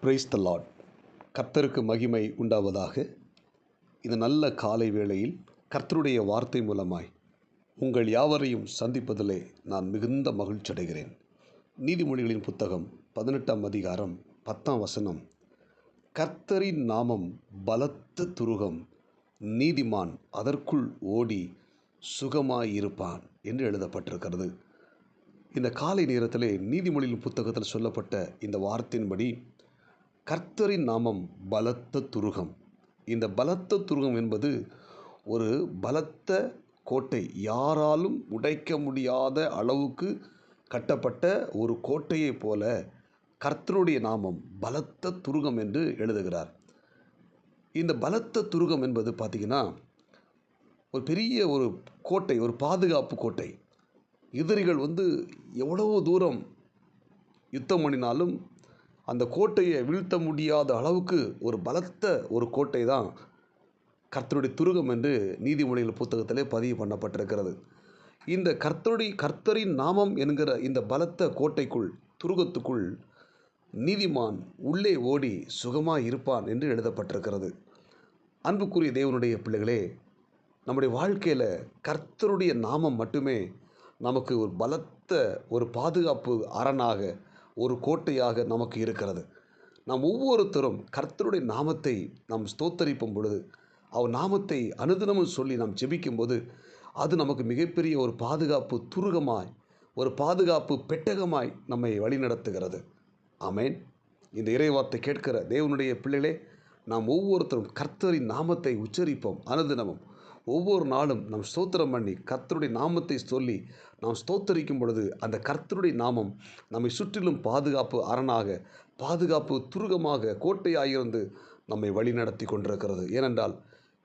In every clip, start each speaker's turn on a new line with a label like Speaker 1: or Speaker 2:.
Speaker 1: Praise the Lord. கர்த்தருக்கு மகிமை உண்டாவதாக. இந்த நல்ல காலை வேளையில் கர்த்தருடைய வார்த்தை மூலமாய் உங்கள் யாவரையும் சந்திப்பதிலே நான் மிகுந்த மகிழ்ச்சி அடைகிறேன். நீதிமொழிகளின் புத்தகம் 18ஆம் அதிகாரம் 10ஆம் வசனம், கர்த்தரின் நாமம் பலத்த துருகம், நீதிமான் அதற்குள் ஓடி சுகமாயிருப்பான் என்று எழுதப்பட்டிருக்கிறது. இந்த காலை நேரத்திலே நீதிமொழிகளின் புத்தகத்தில் சொல்லப்பட்ட இந்த வார்த்தையின்படி கர்த்தரின் நாமம் பலத்த துருகம். இந்த பலத்த துருகம் என்பது ஒரு பலத்த கோட்டை, யாராலும் உடைக்க முடியாத அளவுக்கு கட்டப்பட்ட ஒரு கோட்டையைப் போல கர்த்தருடைய நாமம் பலத்த துருகம் என்று எழுதுகிறார். இந்த பலத்த துருகம் என்பது பார்த்திங்கன்னா ஒரு பெரிய ஒரு கோட்டை, ஒரு பாதுகாப்பு கோட்டை. எதிரிகள் எவ்வளவு தூரம் யுத்தம் பண்ணினாலும் அந்த கோட்டையை வீழ்த்த முடியாத அளவுக்கு ஒரு பலத்த ஒரு கோட்டை தான் கர்த்தருடைய துருகம் என்று நீதிமொழிகள் புத்தகத்திலே பதிவு பண்ணப்பட்டிருக்கிறது. இந்த கர்த்தரின் நாமம் என்கிற இந்த பலத்த கோட்டைக்குள், துருகத்துக்குள் நீதிமான் உள்ளே ஓடி சுகமாய் இருப்பான் என்று எழுதப்பட்டிருக்கிறது. அன்புக்குரிய தேவனுடைய பிள்ளைகளே, நம்முடைய வாழ்க்கையில் கர்த்தருடைய நாமம் மட்டுமே நமக்கு ஒரு பலத்த ஒரு பாதுகாப்பு அரணாக, ஒரு கோட்டையாக நமக்கு இருக்கிறது. நாம் ஒவ்வொருத்தரும் கர்த்தருடைய நாமத்தை நாம் ஸ்தோத்தரிக்கும் பொழுது, அவர் நாமத்தை அனுதினமும் சொல்லி நாம் ஜெபிக்கும்போது, அது நமக்கு மிகப்பெரிய ஒரு பாதுகாப்பு துருகமாய், ஒரு பாதுகாப்பு பெட்டகமாய் நம்மை வழிநடத்துகிறது. ஆமேன். இந்த இறைவார்த்தை கேட்கிற தேவனுடைய பிள்ளைகளே, நாம் ஒவ்வொருத்தரும் கர்த்தரின் நாமத்தை உச்சரிப்போம். அனுதினமும் ஒவ்வொரு நாளும் நாம் ஸ்தோத்திரம் பண்ணி கர்த்தருடைய நாமத்தை சொல்லி நாம் ஸ்தோத்தரிக்கும் பொழுது, அந்த கர்த்தருடைய நாமம் நம்மை சுற்றிலும் பாதுகாப்பு அரணாக, பாதுகாப்பு துருகமாக, கோட்டையாயிருந்து நம்மை வழிநடத்தி கொண்டிருக்கிறது. ஏனென்றால்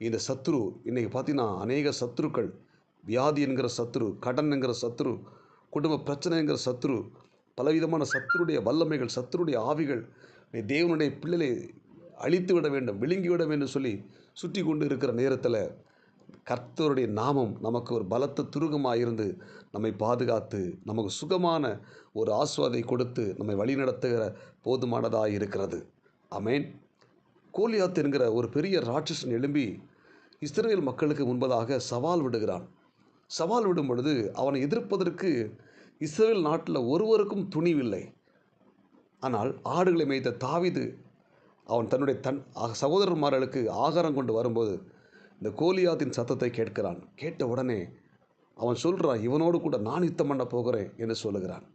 Speaker 1: இந்த சத்துரு இன்றைக்கி பார்த்தீங்கன்னா அநேக சத்துருக்கள், வியாதி என்கிற சத்துரு, கடன் என்கிற சத்துரு, குடும்ப பிரச்சனை என்கிற சத்துரு, பலவிதமான சத்துருடைய வல்லமைகள், சத்துருடைய ஆவிகள் தேவனுடைய பிள்ளைகளை அழித்து விட வேண்டும், விழுங்கிவிட வேண்டும் சொல்லி சுற்றி கொண்டு இருக்கிற நேரத்தில் கர்த்தருடைய நாமம் நமக்கு ஒரு பலத்த துருகமாக இருந்து நம்மை பாதுகாத்து நமக்கு சுகமான ஒரு ஆஸ்வாதை கொடுத்து நம்மை வழிநடத்துகிற போதுமானதாக இருக்கிறது. ஆமேன். கோலியாத் என்கிற ஒரு பெரிய ராட்சசன் எழும்பி இஸ்ரவேல் மக்களுக்கு முன்பதாக சவால் விடுகிறான். சவால் விடும் பொழுது அவனை எதிர்ப்பதற்கு இஸ்ரவேல் நாட்டில் ஒருவருக்கும் துணிவில்லை. ஆனால் ஆடுகளை மேய்த்த தாவீது அவன் தன்னுடைய சகோதரர்மார்களுக்கு ஆகாரம் கொண்டு வரும்போது இந்த கோலியாத்தின் சத்தத்தை கேட்கிறான். கேட்ட உடனே அவன் சொல்கிறான், இவனோடு கூட நான் யுத்தம் பண்ண போகிறேன் என்று சொல்லுகிறான்.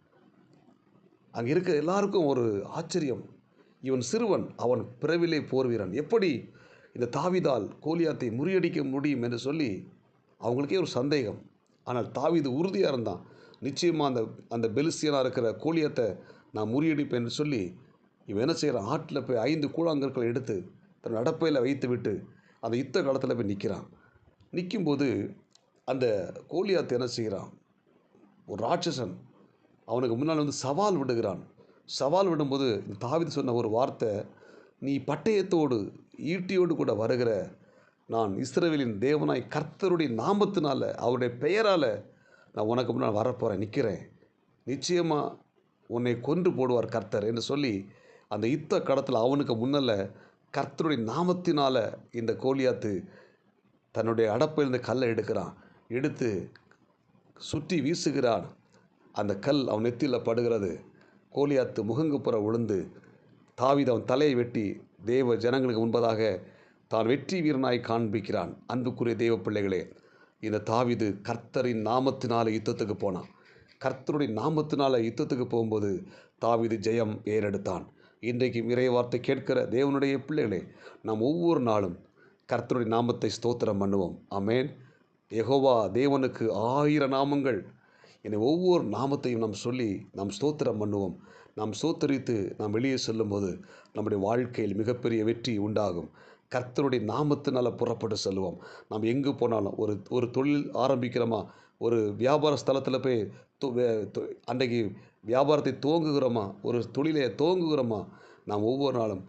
Speaker 1: அங்கே இருக்க எல்லாருக்கும் ஒரு ஆச்சரியம். இவன் சிறுவன், அவன் பிறவிலே போர் வீரன், எப்படி இந்த தாவீதால் கோலியாத்தை முறியடிக்க முடியும் என்று சொல்லி அவங்களுக்கே ஒரு சந்தேகம். ஆனால் தாவீது உறுதியாக இருந்தான். நிச்சயமாக அந்த பெலிஸ்தியனாக இருக்கிற கோலியாத்தை நான் முறியடிப்பேன் என்று சொல்லி இவன் என்ன செய்கிறான், ஆட்டில் போய் 5 கூழாங்கற்களை எடுத்து தன் அடப்பையில் வைத்து விட்டு அந்த யுத்த காலத்தில் போய் நிற்கிறான். நிற்கும்போது அந்த கோலியாத் என்ன செய்கிறான், ஒரு ராட்சசன் அவனுக்கு முன்னால் சவால் விடுகிறான். சவால் விடும்போது தாவீது சொன்ன ஒரு வார்த்தை, நீ பட்டயத்தோடு ஈட்டியோடு கூட வருகிற, நான் இஸ்ரவேலின் தேவனாய் கர்த்தருடைய நாமத்தினால, அவருடைய பெயரால் நான் உனக்கு முன்னால் வரப்போகிறேன், நிற்கிறேன், நிச்சயமாக உன்னை கொன்று போடுவார் கர்த்தர் என்று சொல்லி அந்த யுத்த கடத்தில் அவனுக்கு முன்னால் கர்த்தருடைய நாமத்தினால் இந்த கோலியாத்து தன்னுடைய அடப்பிலிருந்து கல்லை எடுக்கிறான். எடுத்து சுற்றி வீசுகிறான். அந்த கல் அவன் நெத்தியில் படுகிறது. கோலியாத்து முகங்குப்புற விழுந்து தாவீது அவன் தலையை வெட்டி தேவ ஜனங்களுக்கு முன்பதாக தான் வெற்றி வீரனாய் காண்பிக்கிறான். அன்புக்குரிய தேவ பிள்ளைகளே, இந்த தாவீது கர்த்தரின் நாமத்தினால் யுத்தத்துக்கு போனான். கர்த்தருடைய நாமத்தினால் யுத்தத்துக்கு போகும்போது தாவீது ஜெயம் ஏறெடுத்தான். இன்றைக்கு இறைவார்த்தை கேட்கிற தேவனுடைய பிள்ளைகளே, நாம் ஒவ்வொரு நாளும் கர்த்தருடைய நாமத்தை ஸ்தோத்திரம் பண்ணுவோம். ஆமேன். யெகோவா தேவனுக்கு 1000 நாமங்கள். என்னை ஒவ்வொரு நாமத்தையும் நாம் சொல்லி நாம் ஸ்தோத்திரம் பண்ணுவோம். நாம் ஸ்தோத்தரித்து நாம் வெளியே செல்லும்போது நம்முடைய வாழ்க்கையில் மிகப்பெரிய வெற்றி உண்டாகும். கர்த்தருடைய நாமத்தினால் புறப்பட்டு செல்வோம். நாம் எங்கு போனாலும் ஒரு தொழில் ஆரம்பிக்கிறோமா, ஒரு வியாபார ஸ்தலத்தில் போய் அன்றைக்கு வியாபாரத்தை துவங்குகிறோமா, ஒரு தொழிலை துவங்குகிறோமா, நாம் ஒவ்வொரு நாளும்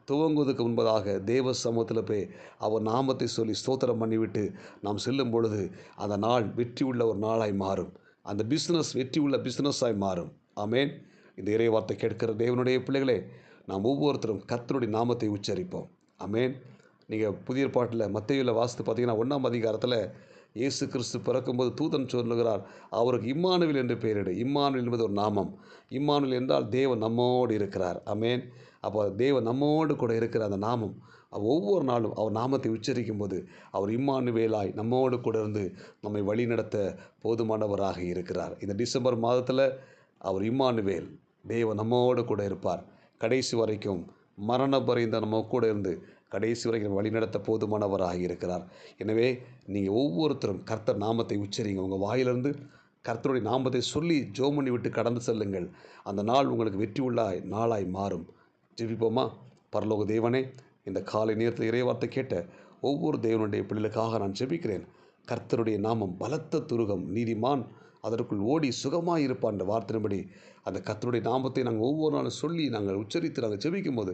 Speaker 1: துவங்குவதற்கு முன்பதாக தேவ சமூகத்தில் போய் அவர் நாமத்தை சொல்லி ஸ்தோத்திரம் பண்ணிவிட்டு நாம் செல்லும் பொழுது அந்த நாள் வெற்றி உள்ள ஒரு நாளாய் மாறும். அந்த பிஸ்னஸ் வெற்றி உள்ள பிஸ்னஸாய் மாறும். ஆமேன். இந்த இறைவார்த்தை கேட்கிற தேவனுடைய பிள்ளைகளே, நாம் ஒவ்வொருத்தரும் கர்த்தருடைய நாமத்தை உச்சரிப்போம். ஆமென். நீங்கள் புதிய ஏற்பாட்டில் மத்தேயுவில் வாசித்து பார்த்தீங்கன்னா 1ஆம் அதிகாரத்தில் இயேசு கிறிஸ்து பிறக்கும்போது தூதன் சொல்லுகிறார், அவருக்கு இம்மானுவேல் என்று பெயரிடு. இம்மானுவேல் என்பது ஒரு நாமம். இம்மானுவேல் என்றால் தேவன் நம்மோடு இருக்கிறார். ஆமென். அப்போ தேவன் நம்மோடு கூட இருக்கிற அந்த நாமம் ஒவ்வொரு நாளும் அவர் நாமத்தை உச்சரிக்கும் போது அவர் இம்மானுவேலாய் நம்மோடு கூட இருந்து நம்மை வழிநடத்த போதுமானவராக இருக்கிறார். இந்த டிசம்பர் மாதத்தில் அவர் இம்மானுவேல், தேவன் நம்மோடு கூட இருப்பார். கடைசி வரைக்கும் மரண பரிந்த நம்ம கூட இருந்து கடைசி வரைக்கும் வழிநடத்த போதுமானவராக இருக்கிறார். எனவே நீங்கள் ஒவ்வொருத்தரும் கர்த்தர் நாமத்தை உச்சரிங்க. உங்கள் வாயிலிருந்து கர்த்தருடைய நாமத்தை சொல்லி ஜெபம் பண்ணி விட்டு கடந்து செல்லுங்கள். அந்த நாள் உங்களுக்கு வெற்றி உள்ள நாளாய் மாறும். ஜெபிப்போமா? பரலோக தேவனே, இந்த காலை நேரத்தில் இறைவார்த்தை கேட்ட ஒவ்வொரு தேவனுடைய பிள்ளைகளுக்காக நான் ஜெபிக்கிறேன். கர்த்தருடைய நாமம் பலத்த துருகம், நீதிமான் அதற்குள் ஓடி சுகமாக இருப்பான் என்ற வார்த்தையின்படி அந்த கர்த்தருடைய நாமத்தை நாங்கள் ஒவ்வொரு நாளும் சொல்லி நாங்கள் உச்சரித்து நாங்கள் ஜெபிக்கும் போது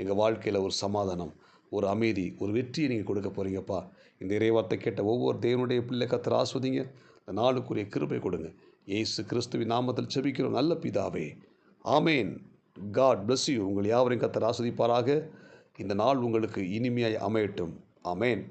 Speaker 1: எங்கள் வாழ்க்கையில் ஒரு சமாதானம், ஒரு அமைதி, ஒரு வெற்றியை நீங்கள் கொடுக்க போகிறீங்கப்பா. இந்த இறைவார்த்தை கேட்ட ஒவ்வொரு தேவனுடைய பிள்ளை கர்த்தர் ஆஸ்வதிங்க. இந்த நாளுக்குரிய கிருபை கொடுங்க. இயேசு கிறிஸ்துவின் நாமத்தில் ஜெபிக்கிறோம் நல்ல பிதாவே. ஆமேன். God bless you. உங்கள் யாவரையும் கர்த்தர் ஆஸ்வதிப்பாராக. இந்த நாள் உங்களுக்கு இனிமையாய் அமையட்டும். ஆமேன்.